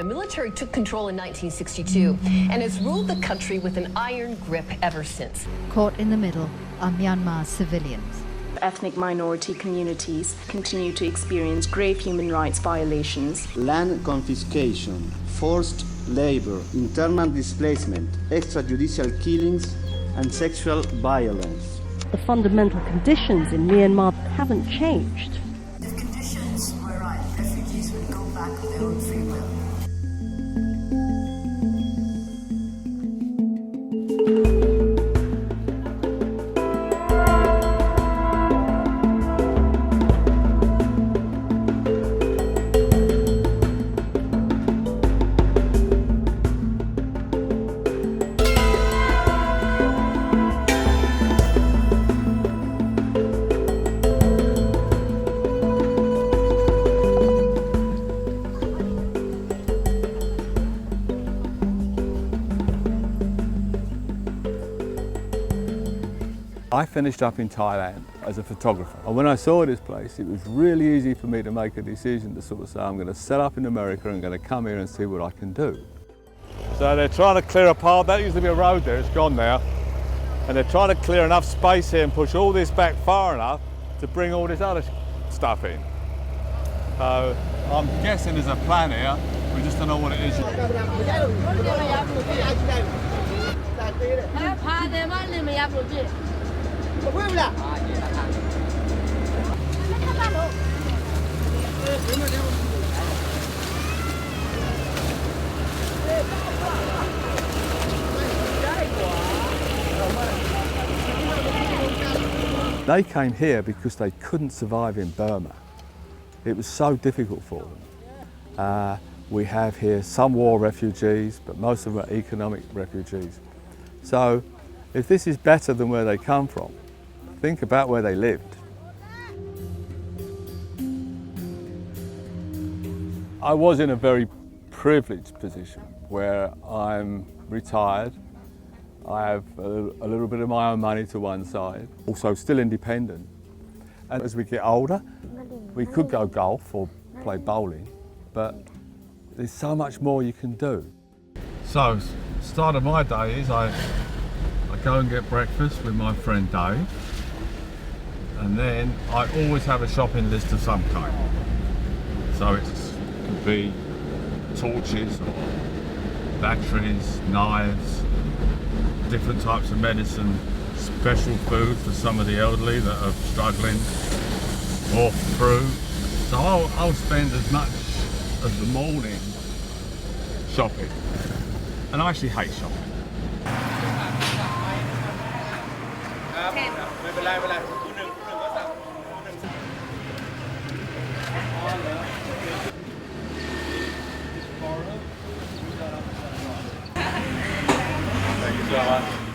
The military took control in 1962 and has ruled the country with an iron grip ever since. Caught in the middle are Myanmar civilians. Ethnic minority communities continue to experience grave human rights violations. Land confiscation, forced labor, internal displacement, extrajudicial killings, and sexual violence. The fundamental conditions in Myanmar haven't changed. The conditions were right. Refugees would go back of their own free will. I finished up in Thailand as a photographer, and when I saw this place it was really easy for me to make a decision to sort of say I'm going to set up in America and I'm going to come here and see what I can do. So they're trying to clear a path. That used to be a road there, it's gone now, and they're trying to clear enough space here and push all this back far enough to bring all this other stuff in. So I'm guessing there's a plan here, we just don't know what it is. They came here because they couldn't survive in Burma. It was so difficult for them. We have here some war refugees, but most of them are economic refugees. So if this is better than where they come from, think about where they lived. I was in a very privileged position where I'm retired. I have a little bit of my own money to one side, also still independent. And as we get older, we could go golf or play bowling, but there's so much more you can do. So, start of my day is I go and get breakfast with my friend Dave, and then I always have a shopping list of some kind. So it could be torches or batteries, knives, different types of medicine, special food for some of the elderly that are struggling, or fruit. So I'll spend as much of the morning shopping, and I actually hate shopping.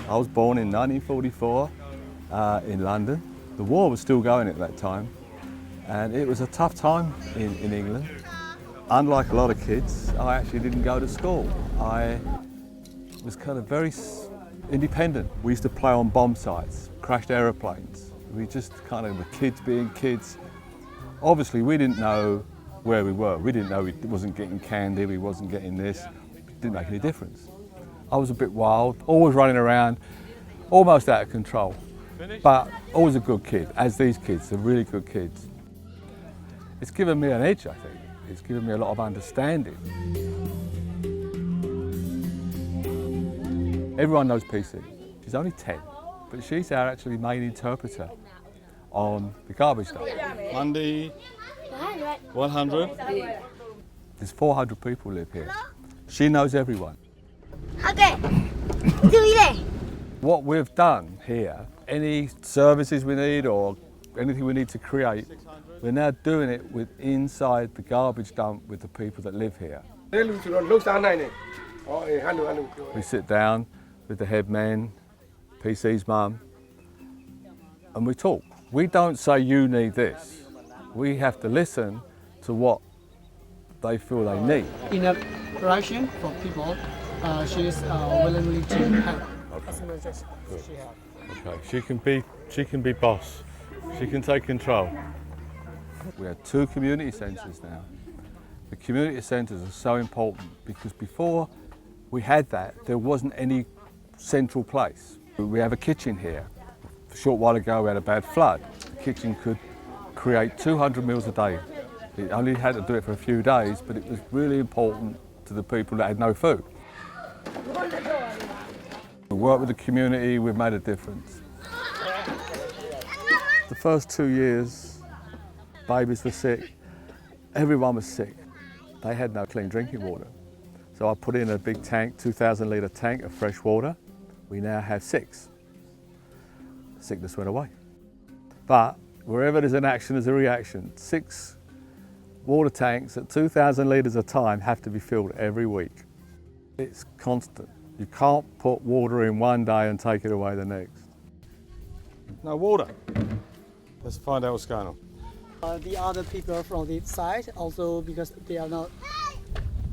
I was born in 1944 in London. The war was still going at that time, and it was a tough time in England. Unlike a lot of kids, I actually didn't go to school. I was kind of very independent. We used to play on bomb sites, crashed aeroplanes. We just kind of were kids being kids. Obviously, we didn't know where we were. We didn't know we wasn't getting candy, we wasn't getting this. It didn't make any difference. I was a bit wild, always running around, almost out of control. But always a good kid, as these kids, they're really good kids. It's given me an edge, I think. It's given me a lot of understanding. Everyone knows PC. She's only 10, but she's our actually main interpreter on the garbage dump. Monday, 100. There's 400 people live here. She knows everyone. What we've done here, any services we need or anything we need to create, we're now doing it inside the garbage dump with the people that live here. We sit down with the head man, PC's mum, and we talk. We don't say you need this. We have to listen to what they feel they need. In a ration for people, she's willingly to help. Okay, she can be boss. She can take control. We have 2 community centres now. The community centres are so important because before we had that, there wasn't any central place. We have a kitchen here. A short while ago we had a bad flood. The kitchen could create 200 meals a day. It only had to do it for a few days, but it was really important to the people that had no food. We work with the community, we've made a difference. The first 2 years, babies were sick, everyone was sick. They had no clean drinking water. So I put in a big tank, 2,000 litre tank of fresh water. We now have 6. Sickness went away. But wherever there's an action, there's a reaction. 6 water tanks at 2,000 litres a time have to be filled every week. It's constant. You can't put water in one day and take it away the next. No water. Let's find out what's going on. The other people from the side also, because they are not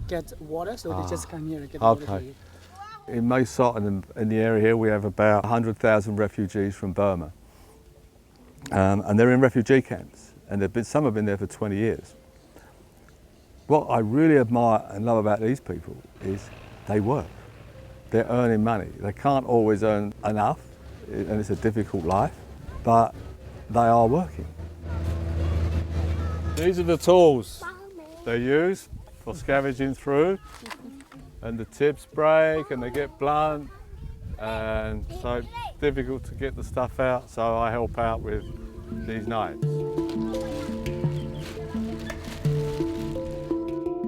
get water, so they just come here and get water. Okay. In Mae Sot and in the area here, we have about 100,000 refugees from Burma. And they're in refugee camps, and some have been there for 20 years. What I really admire and love about these people is they work. They're earning money. They can't always earn enough, and it's a difficult life, but they are working. These are the tools they use for scavenging through, and the tips break and they get blunt, and so it's difficult to get the stuff out, so I help out with these knives.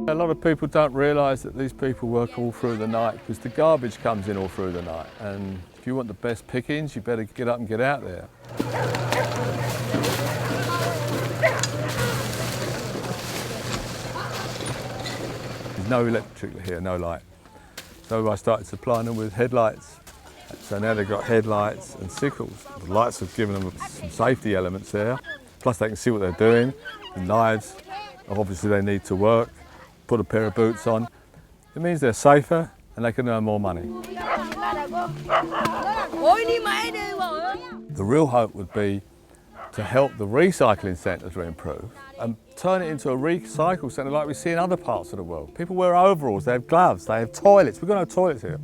A lot of people don't realise that these people work all through the night because the garbage comes in all through the night, and if you want the best pickings, you better get up and get out there. There's no electric here, no light. So I started supplying them with headlights. So now they've got headlights and sickles. The lights have given them some safety elements there, plus they can see what they're doing. The knives, obviously they need to work. Put a pair of boots on. It means they're safer and they can earn more money. The real hope would be to help the recycling centres to improve and turn it into a recycle centre like we see in other parts of the world. People wear overalls, they have gloves, they have toilets. We've got no toilets here.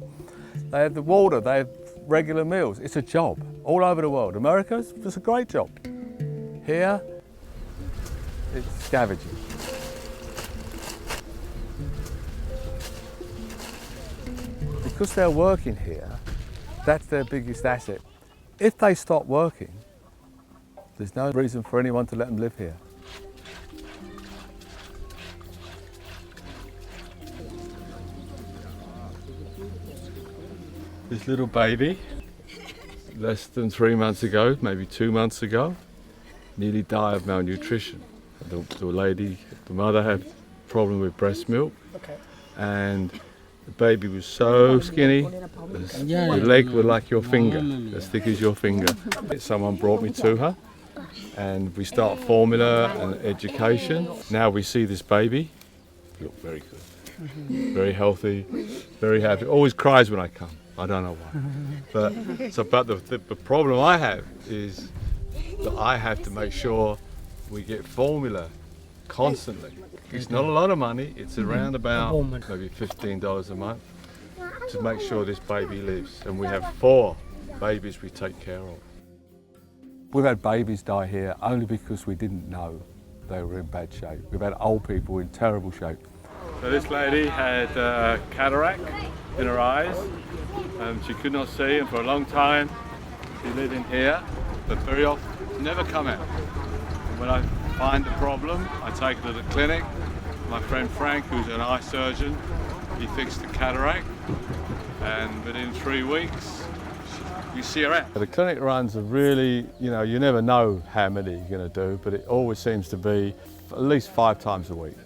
They have the water, they have regular meals. It's a job all over the world. America, it's a great job. Here, it's scavenging. Because they're working here, that's their biggest asset. If they stop working, there's no reason for anyone to let them live here. This little baby, less than 3 months ago, maybe 2 months ago, nearly died of malnutrition. The mother had a problem with breast milk, and the baby was so skinny, the legs were like your finger, as thick as your finger. Someone brought me to her, and we start formula and education. Now we see this baby, look very good, very healthy, very happy. Always cries when I come. I don't know why. But the problem I have is that I have to make sure we get formula constantly. It's not a lot of money, it's around about maybe $15 a month to make sure this baby lives. And we have 4 babies we take care of. We've had babies die here only because we didn't know they were in bad shape. We've had old people in terrible shape. So this lady had cataract in her eyes. She could not see, and for a long time she lived in here, but very often never come out. And when I find the problem, I take her to the clinic. My friend Frank, who's an eye surgeon, he fixed the cataract, and within 3 weeks you see her out. The clinic runs are really, you never know how many you're going to do, but it always seems to be at least 5 times a week.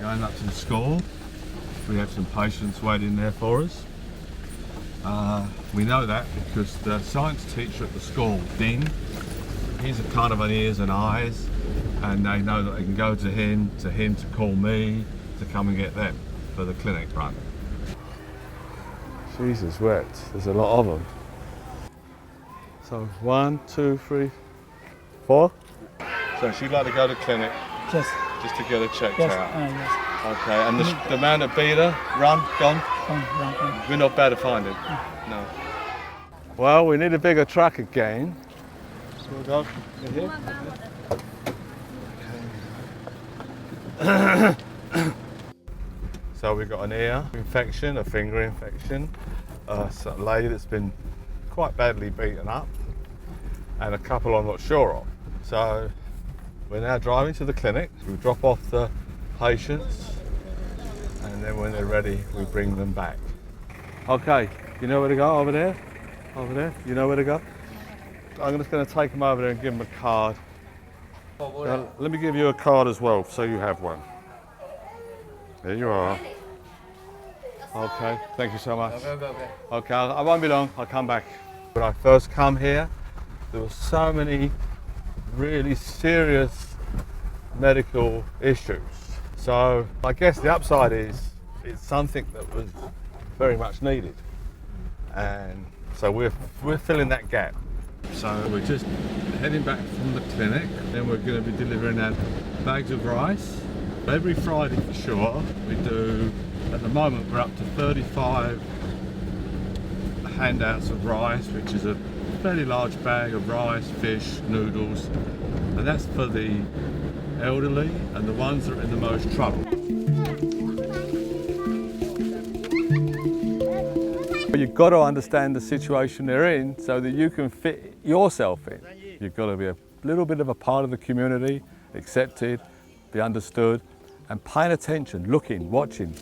Going up to the school, we have some patients waiting there for us. We know that because the science teacher at the school, Dean, he's a kind of an ears and eyes, and they know that they can go to him to call me to come and get them for the clinic run. Jesus wept, there's a lot of them. So 1, 2, 3, 4. So she'd like to go to the clinic, Yes. just to get her checked Yes. out. Yes. Okay, and the man that beat her, gone? We're not bad at finding. No. Well, we need a bigger truck again. So we'll go in here. Okay. So we've got an ear infection, a finger infection, a lady that's been quite badly beaten up, and a couple I'm not sure of. So we're now driving to the clinic. We drop off the patients, and then when they're ready, we bring them back. Okay, you know where to go? Over there? Over there? You know where to go? I'm just going to take them over there and give them a card. Now, let me give you a card as well, so you have one. There you are. Okay, thank you so much. Okay, I won't be long, I'll come back. When I first come here, there were so many really serious medical issues. So I guess the upside is it's something that was very much needed. And so we're filling that gap. So we're just heading back from the clinic, then we're going to be delivering out bags of rice. Every Friday for sure, we do, at the moment we're up to 35 handouts of rice, which is a fairly large bag of rice, fish, noodles, and that's for the elderly and the ones that are in the most trouble. You've got to understand the situation they're in so that you can fit yourself in. You've got to be a little bit of a part of the community, accepted, be understood, and paying attention, looking, watching.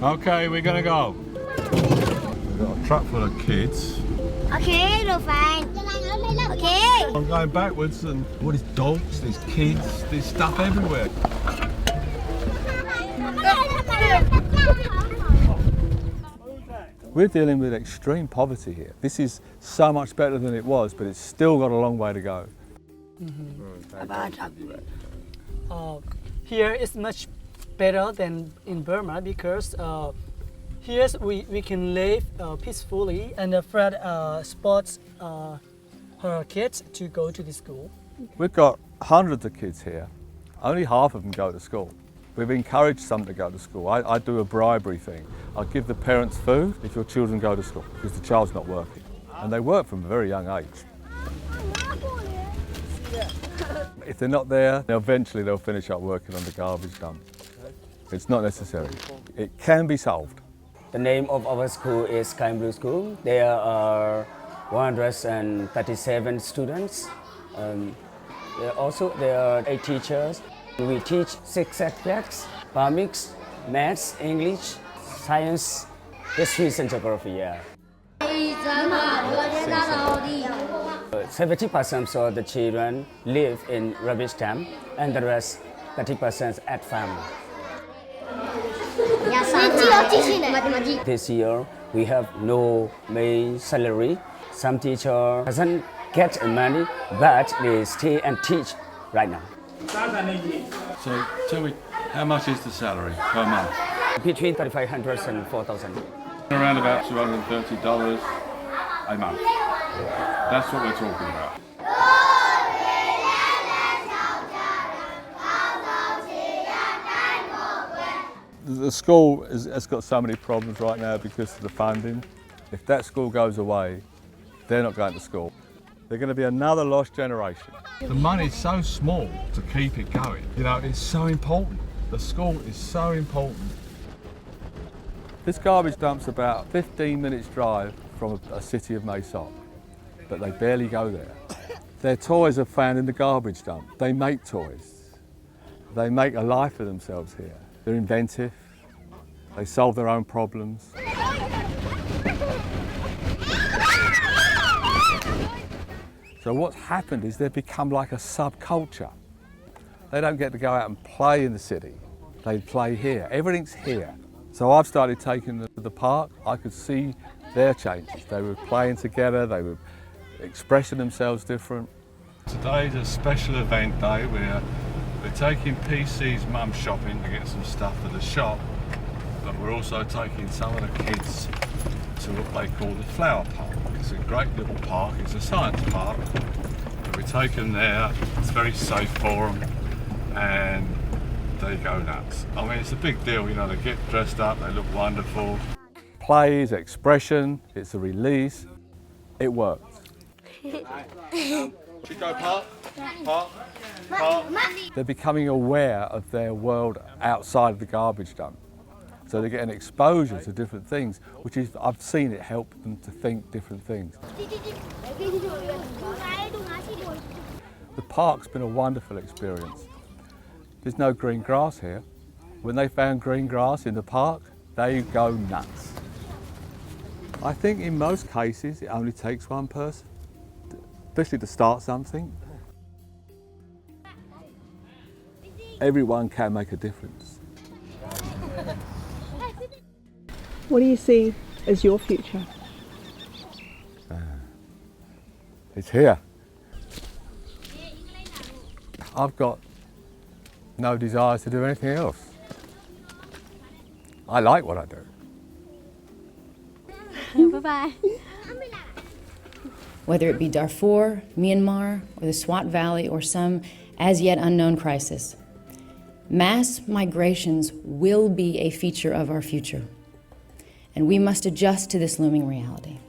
Okay, we're gonna go. We've got a truck full of kids. Okay, no fine. Okay. I'm going backwards, and all these dogs, these kids, there's stuff everywhere. We're dealing with extreme poverty here. This is so much better than it was, but it's still got a long way to go. Here is much better than in Burma because here we can live peacefully, and Fred spots her kids to go to the school. We've got hundreds of kids here. Only half of them go to school. We've encouraged some to go to school. I do a bribery thing. I give the parents food if your children go to school because the child's not working. And they work from a very young age. If they're not there, eventually they'll finish up working on the garbage dump. It's not necessary. It can be solved. The name of our school is Sky Blue School. There are 137 students. There are 8 teachers. We teach 6 subjects: Burmese, Maths, English, Science, History and Geography. Yeah. 70% of the children live in rubbish camp, and the rest, 30% at farm. This year, we have no main salary. Some teacher doesn't get money, but they stay and teach right now. So tell me, how much is the salary per month? Between 3,500 and 4,000. Around about $230 a month. That's what we're talking about. The school has got so many problems right now because of the funding. If that school goes away, they're not going to school. They're going to be another lost generation. The money's so small to keep it going. You know, it's so important. The school is so important. This garbage dump's about 15 minutes drive from a city of Mae Sot, but they barely go there. Their toys are found in the garbage dump. They make toys. They make a life for themselves here. They're inventive. They solve their own problems. So what's happened is they've become like a subculture. They don't get to go out and play in the city. They play here. Everything's here. So I've started taking them to the park. I could see their changes. They were playing together. They were expressing themselves different. Today's a special event day where we're taking PC's mum shopping to get some stuff for the shop, but we're also taking some of the kids to what they call the flower park. It's a great little park. It's a science park. We take them there. It's very safe for them, and they go nuts. I mean, it's a big deal, you know, they get dressed up, they look wonderful. Play is expression, it's a release, it works. Should go park, park, park. They're becoming aware of their world outside of the garbage dump. So they're getting exposure to different things, which is, I've seen it help them to think different things. The park's been a wonderful experience. There's no green grass here. When they found green grass in the park, they go nuts. I think in most cases it only takes one person, especially to start something. Everyone can make a difference. What do you see as your future? It's here. I've got no desires to do anything else. I like what I do. Bye-bye. Whether it be Darfur, Myanmar, or the Swat Valley, or some as yet unknown crisis, mass migrations will be a feature of our future, and we must adjust to this looming reality.